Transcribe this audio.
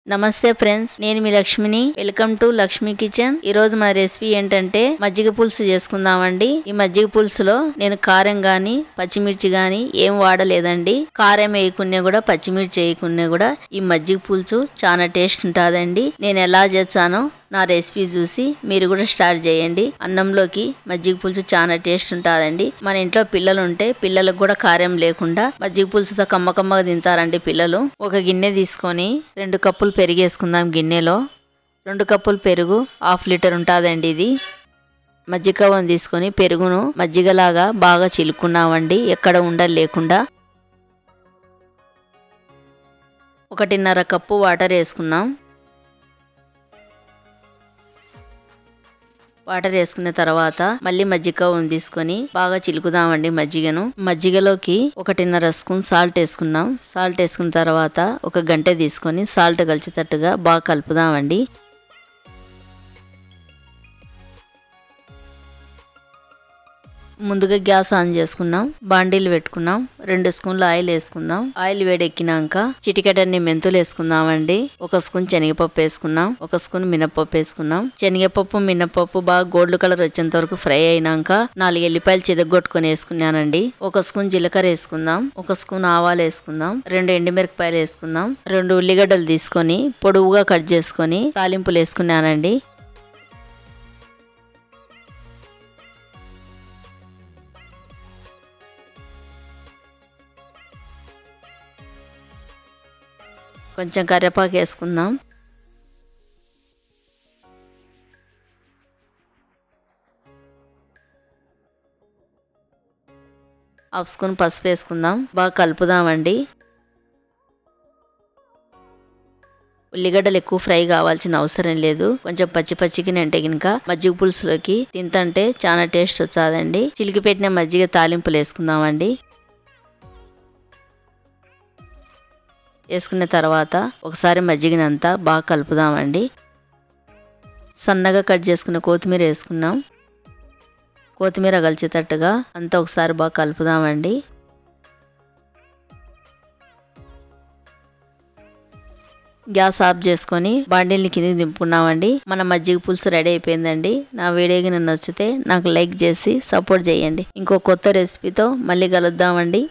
నమస్తే ఫ్రెండ్స్, నేను మీ లక్ష్మిని. Welcome to Lakshmi kitchen. ఈ రోజు మన రెసిపీ ఏంటంటే మజ్జిగ పులుసు చేసుకుందామండి. ఈ మజ్జిగ పులుసులో నేను కారం గాని పచ్చిమిర్చి గాని ఏం వాడలేదండి. కారం వేయకున్నా కూడా పచ్చిమిర్చి వేయకున్నా కూడా ఈ మజ్జిగ పులుసు చాలా టేస్ట్ ఉంటుందండి. నేను ఎలా చేస్తానో నా రెసిపీ చూసి మీరు కూడా స్టార్ట్ చేయండి. అన్నంలోకి మజ్జిగ పులుసు చాలా టేస్ట్ ఉంటుందండి. మన ఇంట్లో పిల్లలు ఉంటే పిల్లలకు కూడా కారం లేకుండా మజ్జిగ పులుసుతో కమ్మకమ్మగా తింటారండి పిల్లలు. ఒక గిన్నె తీసుకొని 2 కప్పులు పెరుగు వేసుకుందాం. గిన్నెలో 2 కప్పులు పెరుగు 1/2 లీటర్ ఉంటుందండి. ఇది మజ్జిగ తీసుకొని పెరుగును మజ్జిగలాగా బాగా చిలుకున్నామండి, ఎక్కడ ఉండలు లేకుండా. 1.5 కప్పు వాటర్ వేసుకున్నాం. వాటర్ వేసుకున్న తర్వాత మళ్ళీ మజ్జిగ తీసుకొని బాగా చిలుకుదామండి మజ్జిగను. మజ్జిగలోకి 1.5 స్పూన్ సాల్ట్ వేసుకున్నాం. సాల్ట్ వేసుకున్న తర్వాత 1 గంట తీసుకొని సాల్ట్ కలిసేటట్టుగా బాగా కలుపుదామండి. ముందుగా గ్యాస్ ఆన్ చేసుకున్నాం. బాండీలు పెట్టుకున్నాం. 2 స్పూన్ల ఆయిల్ వేసుకుందాం. ఆయిల్ వేడెక్కినాక చిటికెడన్ని మెంతులు వేసుకుందామండి. 1 స్పూన్ శనగపప్పు వేసుకున్నాం. 1 స్పూన్ మినపప్పు వేసుకున్నాం. శనగపప్పు మినపప్పు బాగా గోల్డ్ కలర్ వచ్చేంత వరకు ఫ్రై అయినాక 4 ఎల్లిపాయలు చిదగొట్టుకొని వేసుకున్నానండి. 1 స్పూన్ జీలకర్ర వేసుకుందాం. 1 స్పూన్ ఆవాలు వేసుకుందాం. 2 ఎండుమిరపకాయలు వేసుకుందాం. 2 ఉల్లిగడ్డలు తీసుకొని పొడవుగా కట్ చేసుకొని తాలింపులు వేసుకున్నానండి. కొంచెం కరివేపాకు వేసుకుందాం. హాఫ్ స్పూన్ పసుపు వేసుకుందాం. బాగా కలుపుదామండి. ఉల్లిగడ్డలు ఎక్కువ ఫ్రై కావాల్సిన అవసరం లేదు. కొంచెం పచ్చి పచ్చికి అంటే కనుక మజ్జిగ పులుసులోకి తింటే చాలా టేస్ట్ వచ్చాదండి. చిలికి పెట్టిన మజ్జిగ తాలింపులు వేసుకుందామండి. వేసుకున్న తర్వాత ఒకసారి మజ్జిగనంతా బాగా కలుపుదామండి. సన్నగా కట్ చేసుకున్న కొత్తిమీర వేసుకున్నాం. కొత్తిమీర కలిసేటట్టుగా అంతా ఒకసారి బాగా కలుపుదామండి. గ్యాస్ ఆఫ్ చేసుకొని బాండీల్ని కిందికి దింపుకున్నామండి. మన మజ్జిగ పులుసు రెడీ అయిపోయిందండి. నా వీడియోకి నచ్చితే నాకు లైక్ చేసి సపోర్ట్ చేయండి. ఇంకో కొత్త రెసిపీతో మళ్ళీ కలుద్దామండి.